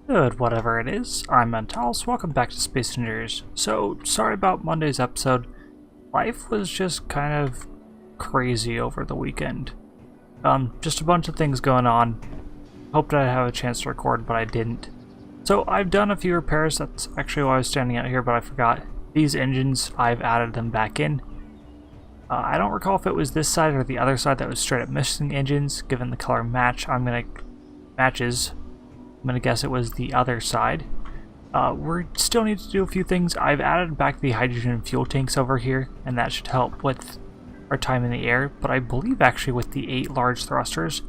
Good, whatever it is. I'm Antalous. Welcome back to Space Engineers. So, sorry about Monday's episode. Life was just kind of crazy over the weekend. Just a bunch of things going on. Hoped I'd have a chance to record, but I didn't. So, I've done a few repairs. That's actually why I was standing out here, but I forgot. These engines, I've added them back in. I don't recall if it was this side or the other side that was straight up missing engines, given the color match. Matches. I'm gonna guess it was the other side. We still need to do a few things. I've added back the hydrogen fuel tanks over here, and that should help with our time in the air. But I believe actually with the 8 large thrusters,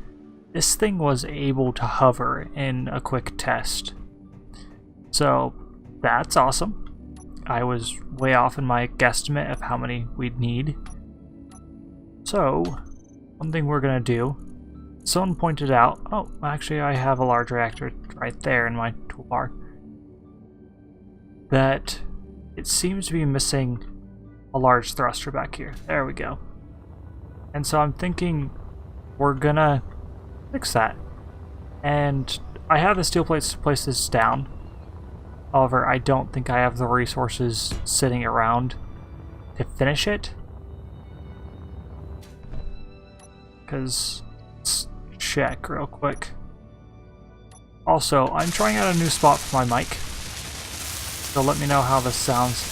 this thing was able to hover in a quick test. So that's awesome. I was way off in my guesstimate of how many we'd need. So, one thing we're gonna do, someone pointed out, oh, actually I have a large reactor right there in my toolbar, that it seems to be missing a large thruster back here. There we go. And so I'm thinking we're gonna fix that. And I have the steel plates to place this down. However, I don't think I have the resources sitting around to finish it. Because, let's check real quick. Also, I'm trying out a new spot for my mic. So let me know how this sounds.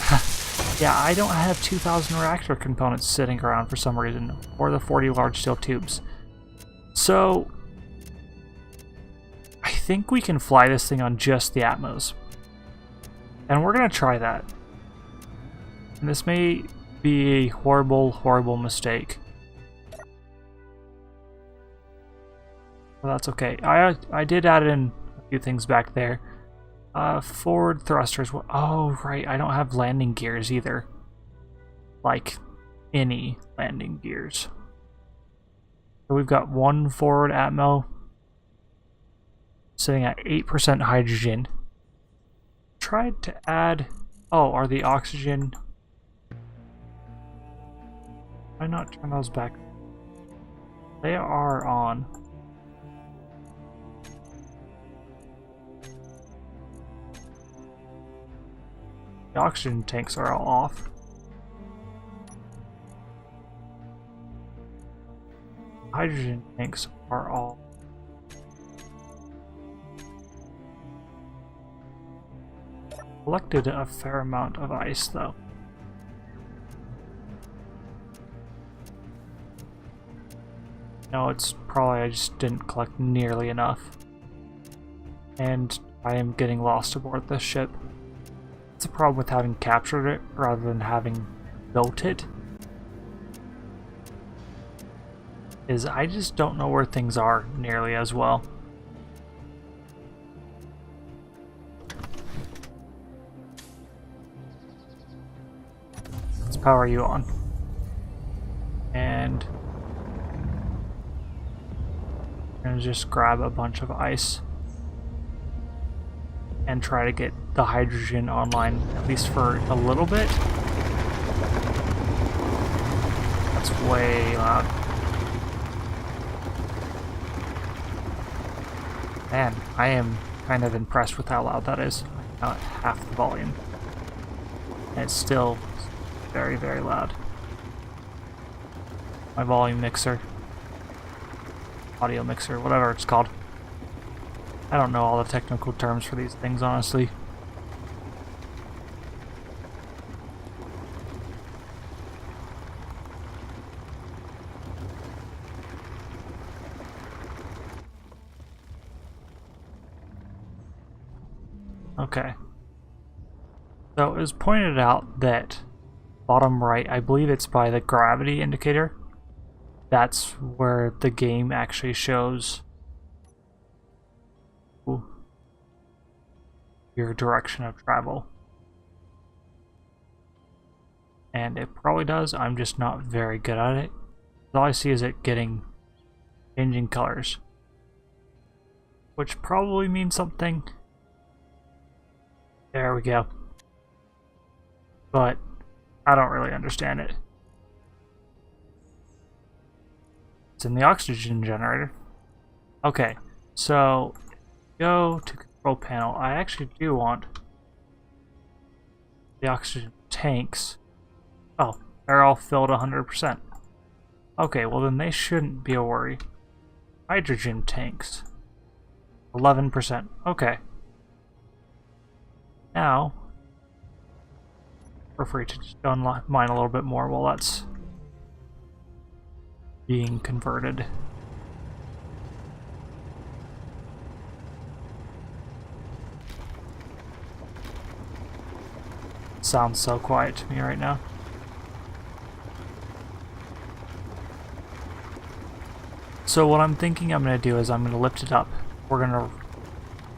Yeah, I don't have 2,000 reactor components sitting around for some reason, or the 40 large steel tubes. So, I think we can fly this thing on just the Atmos. And we're going to try that. And this may be a horrible, horrible mistake. Well, that's okay. I did add in a few things back there. Forward thrusters. Oh, right. I don't have landing gears either. Like, any landing gears. So we've got one forward Atmo sitting at 8% hydrogen. Tried to add... Oh, are the oxygen... Why not turn those back? They are on. The oxygen tanks are all off. Hydrogen tanks are all. Collected a fair amount of ice though. No, it's probably I just didn't collect nearly enough. And I am getting lost aboard this ship. It's a problem with having captured it rather than having built it. Is I just don't know where things are nearly as well. Let's power you on. And I'm gonna just grab a bunch of ice and try to get the hydrogen online, at least for a little bit. That's way loud. Man, I am kind of impressed with how loud that is. Not half the volume. And it's still very, very loud. My volume mixer. Audio mixer, whatever it's called. I don't know all the technical terms for these things, honestly. Okay. So it was pointed out that bottom right, I believe it's by the gravity indicator, that's where the game actually shows your direction of travel. And it probably does, I'm just not very good at it. All I see is it changing colors. Which probably means something. There we go. But I don't really understand it. It's in the oxygen generator. Okay, so go to control panel. I actually do want the oxygen tanks. Oh, they're all filled 100%. Okay, well then they shouldn't be a worry. Hydrogen tanks. 11%. Okay. Now, we're free to just mine a little bit more while that's being converted. Sounds so quiet to me right now. So what I'm thinking I'm going to do is I'm going to lift it up. We're going to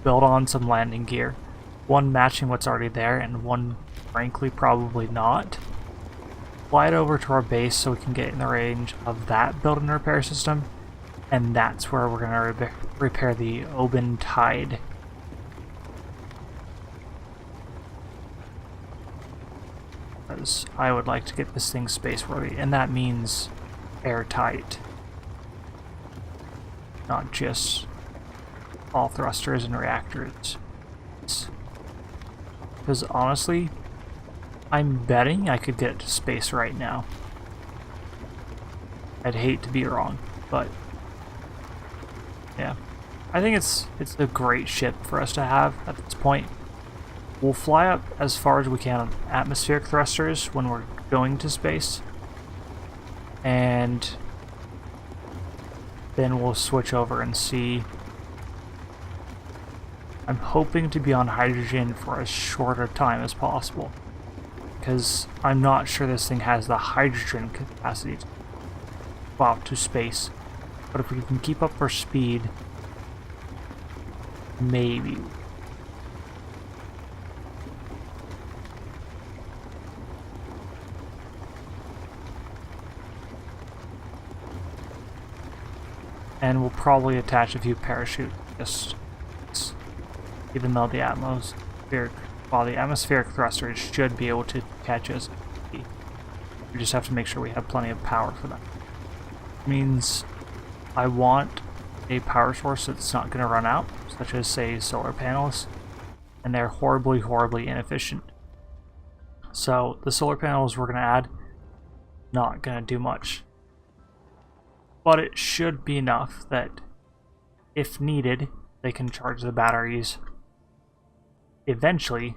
build on some landing gear. One matching what's already there, and one, frankly, probably not. Fly it over to our base so we can get in the range of that build and repair system. And that's where we're going to repair the Oban Tide. Because I would like to get this thing space-worthy, and that means airtight. Not just all thrusters and reactors. Because honestly, I'm betting I could get it to space right now. I'd hate to be wrong, but yeah. I think it's a great ship for us to have at this point. We'll fly up as far as we can on atmospheric thrusters when we're going to space. And then we'll switch over and see. I'm hoping to be on hydrogen for as short a time as possible, because I'm not sure this thing has the hydrogen capacity to go out to space. But if we can keep up our speed, maybe. And we'll probably attach a few parachutes, even though the atmospheric thrusters should be able to catch us. We just have to make sure we have plenty of power for that. It means I want a power source that's not going to run out, such as, say, solar panels, and they're horribly, horribly inefficient. So the solar panels we're going to add, not going to do much. But it should be enough that, if needed, they can charge the batteries eventually,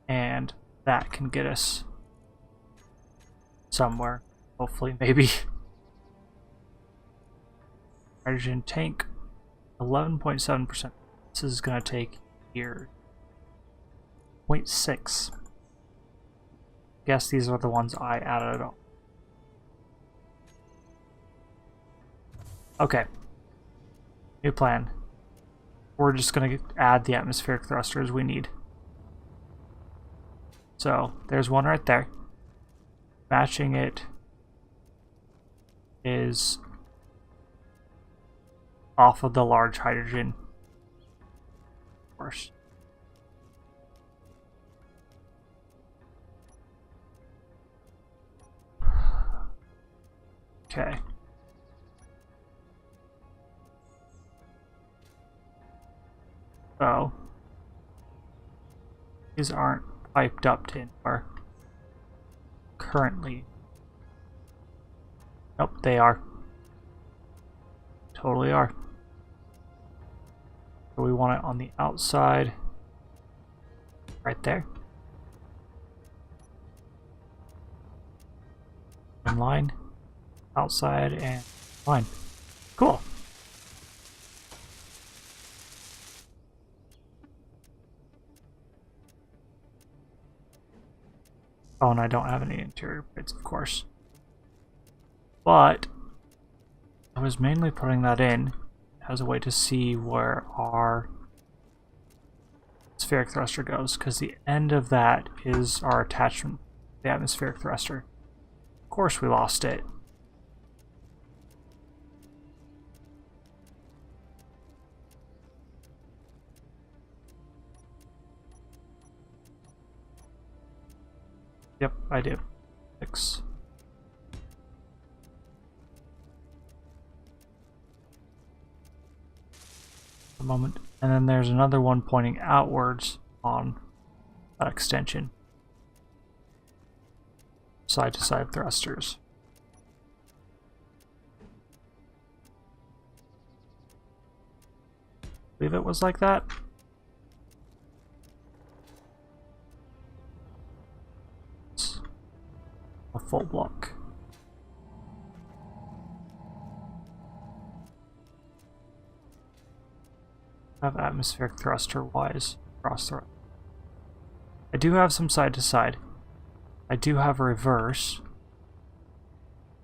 and that can get us somewhere, hopefully, maybe. Hydrogen tank, 11.7%. This is going to take here 0.6. Guess these are the ones I added on. Okay. New plan. We're just going to add the atmospheric thrusters we need. So, there's one right there. Matching it is off of the large hydrogen. Of course. Okay. So, these aren't piped up to anywhere currently. Nope, they are. Totally are. So we want it on the outside, right there. In line, outside, and line. Cool. Oh, and I don't have any interior bits, of course. But I was mainly putting that in as a way to see where our atmospheric thruster goes, because the end of that is our attachment, the atmospheric thruster. Of course we lost it. Yep, I do. 6. moment. And then there's another one pointing outwards on that extension. Side-to-side thrusters. I believe it was like that. It's a full block. Have atmospheric thruster wise cross the. I do have some side to side. I do have a reverse.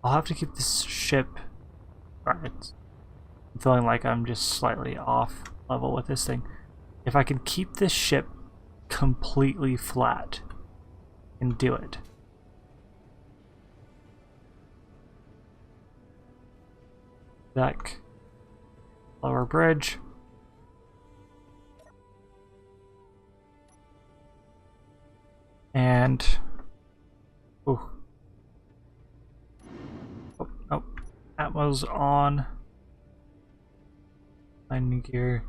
I'll have to keep this ship. Right. I'm feeling like I'm just slightly off level with this thing. If I can keep this ship completely flat and do it. Deck. Lower bridge. And ooh. Oh, Atmo's on. Landing gear.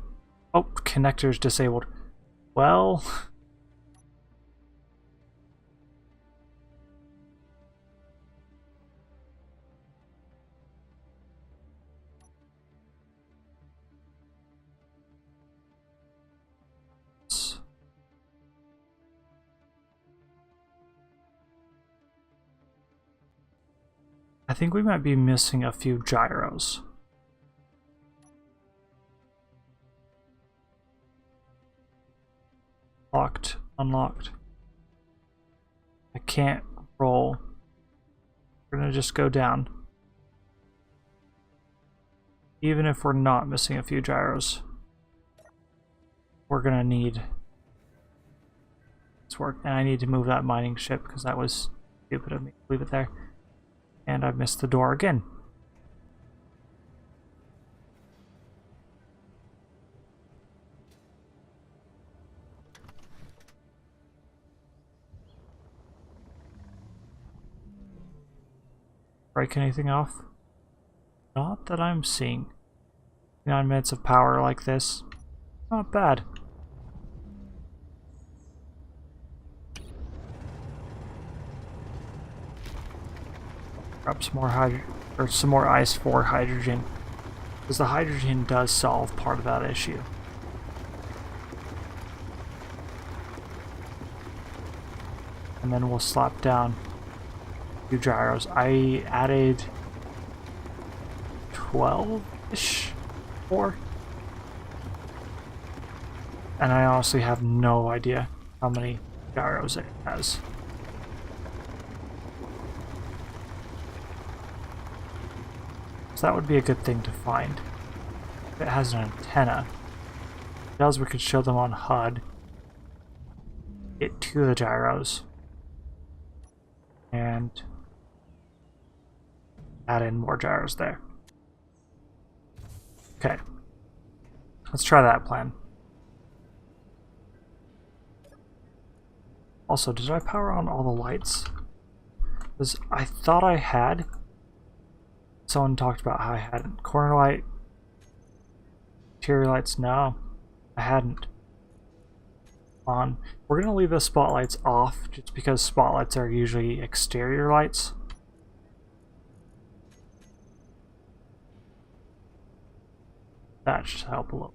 Oh, connector's disabled. Well, I think we might be missing a few gyros. Locked, unlocked. I can't roll. We're gonna just go down. Even if we're not missing a few gyros, we're gonna need this work. And I need to move that mining ship because that was stupid of me to leave it there. And I missed the door again. Break anything off? Not that I'm seeing. 9 minutes of power like this. Not bad. Grab some more some more ice for hydrogen, because the hydrogen does solve part of that issue. And then we'll slap down a few gyros. I added 12-ish, 4, and I honestly have no idea how many gyros it has. So that would be a good thing to find. If it has an antenna, if it does, we could show them on HUD. Get to the gyros. And add in more gyros there. Okay. Let's try that plan. Also, did I power on all the lights? Because I thought I had. Someone talked about how I hadn't. Corner light, interior lights, no, I hadn't. On. We're going to leave the spotlights off just because spotlights are usually exterior lights. That should help a little.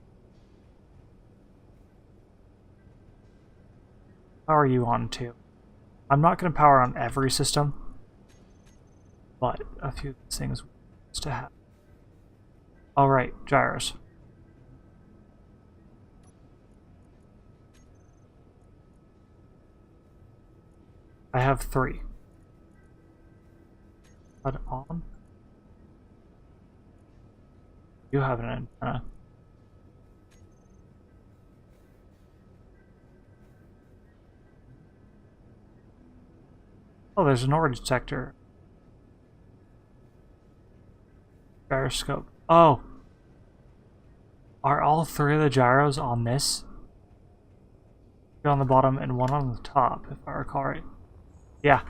How are you on too? I'm not going to power on every system, but a few things to have. Alright, gyros. I have 3. HUD on. You have an antenna. Oh, there's an ore detector. Gyroscope. Oh! Are all 3 of the gyros on this? 2 on the bottom and 1 on the top, if I recall right. Yeah.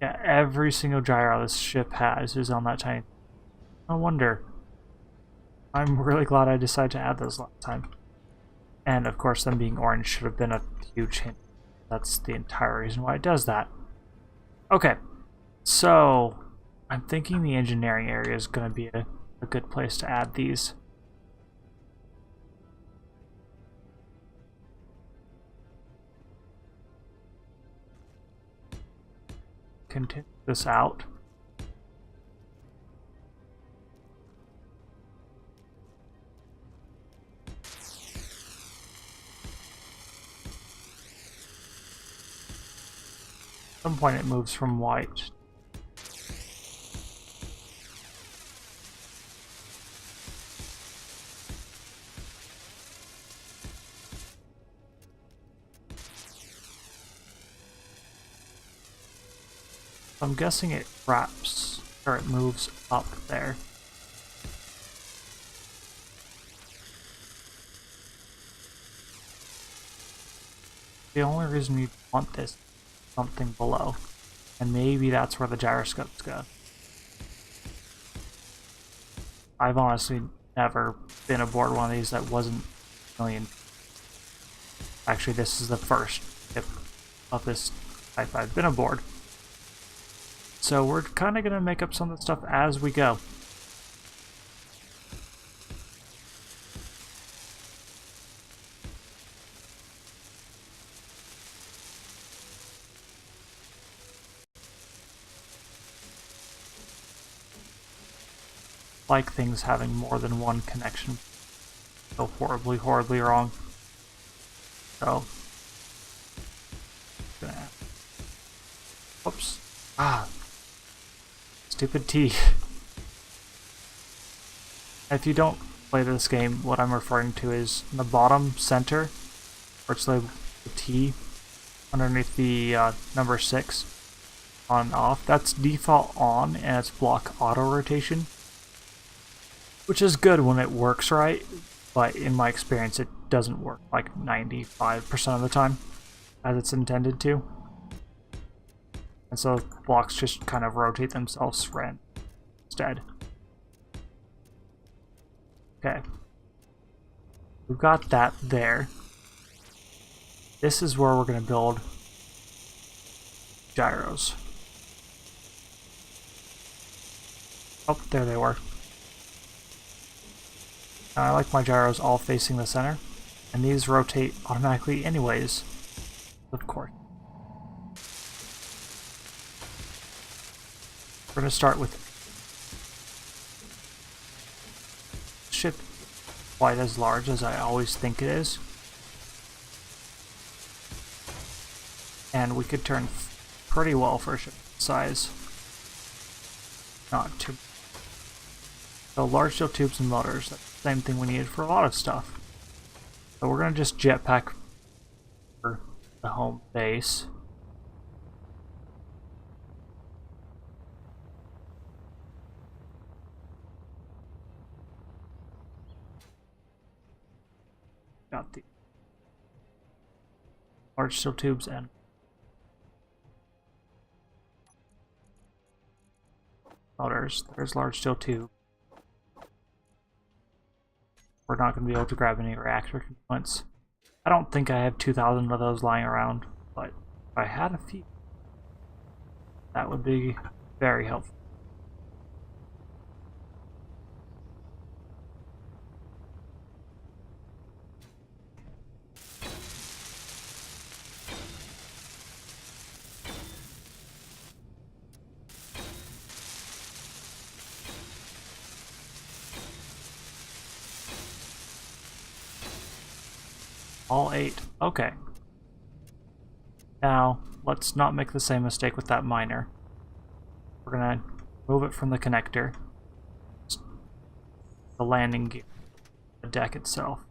Yeah, every single gyro this ship has is on that tiny. No wonder. I'm really glad I decided to add those last time. And of course, them being orange should have been a huge hint. That's the entire reason why it does that. Okay, so I'm thinking the engineering area is going to be a good place to add these. Continue this out. At some point it moves from white. I'm guessing it wraps, or it moves up there. The only reason you want this is something below. And maybe that's where the gyroscopes go. I've honestly never been aboard one of these that wasn't a million. Actually, this is the first ship of this type I've been aboard. So we're kind of going to make up some of the stuff as we go. Like things having more than one connection go horribly, horribly wrong. So, whoops. Stupid T. If you don't play this game, what I'm referring to is in the bottom center, where it's the T underneath the number 6 on and off. That's default on, and it's block auto rotation, which is good when it works right, but in my experience it doesn't work like 95% of the time as it's intended to. And so blocks just kind of rotate themselves instead. Okay. We've got that there. This is where we're going to build gyros. Oh, there they were. Now, I like my gyros all facing the center, and these rotate automatically anyways, of course. We're going to start with ship quite as large as I always think it is. And we could turn pretty well for a ship size. Not too. So large steel tubes and motors, that's the same thing we needed for a lot of stuff. So we're going to just jetpack for the home base. Got the large steel tubes and motors. There's large steel tube. We're not going to be able to grab any reactor components. I don't think I have 2,000 of those lying around, but if I had a few, that would be very helpful. All 8. Okay. Now, let's not make the same mistake with that miner. We're gonna move it from the connector, the landing gear, the deck itself.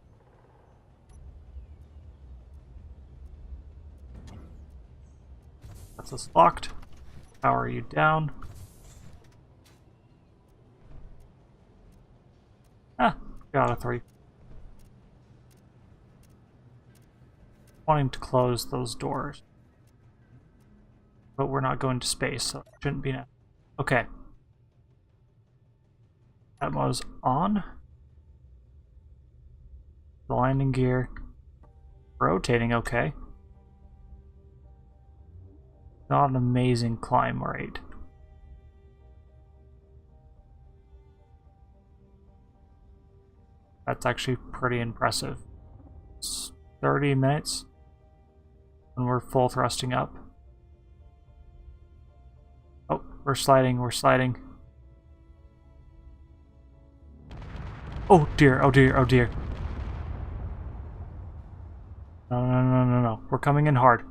That's us locked. Power you down. Got a 3. Wanting to close those doors, but we're not going to space, so it shouldn't be enough. Okay, that was on. The landing gear Rotating okay. Not an amazing climb rate. That's actually pretty impressive. It's 30 minutes when we're full thrusting up. Oh, we're sliding, we're sliding. Oh dear, oh dear, oh dear. No, no, no, no, no. We're coming in hard.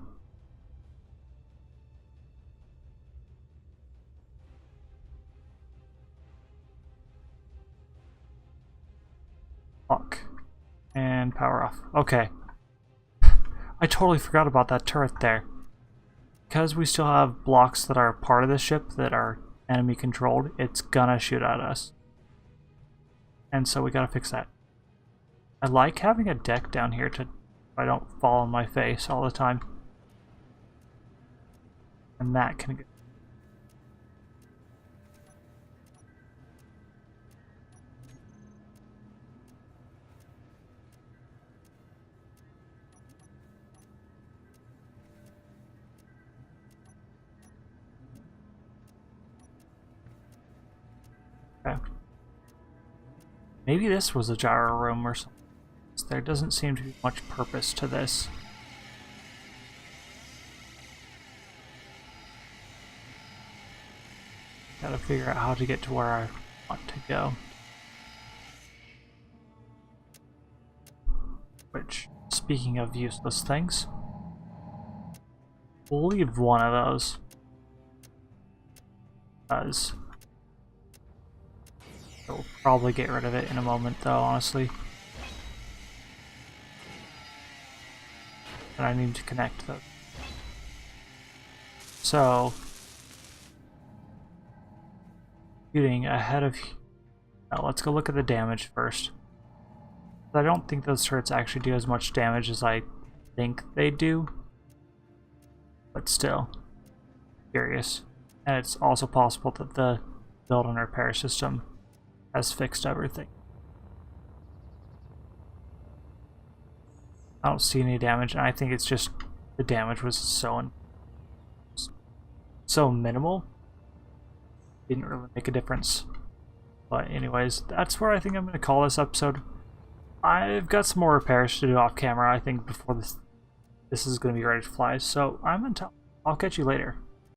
Lock. And power off. Okay. I totally forgot about that turret there. Because we still have blocks that are part of the ship that are enemy controlled, it's gonna shoot at us. And so we gotta fix that. I like having a deck down here to I don't fall on my face all the time. And that can get... Okay. Maybe this was a gyro room or something. There doesn't seem to be much purpose to this. Gotta figure out how to get to where I want to go. Which, speaking of useless things, we'll leave one of those. Because we'll probably get rid of it in a moment though, honestly. And I need to connect those. So, shooting ahead of... Now let's go look at the damage first. I don't think those turrets actually do as much damage as I think they do. But still, curious. And it's also possible that the build and repair system has fixed everything. I don't see any damage, and I think it's just the damage was so minimal. Didn't really make a difference. But anyways, that's where I think I'm going to call this episode. I've got some more repairs to do off camera, I think, before this is going to be ready to fly. So I'm Antalous. I'll catch you later.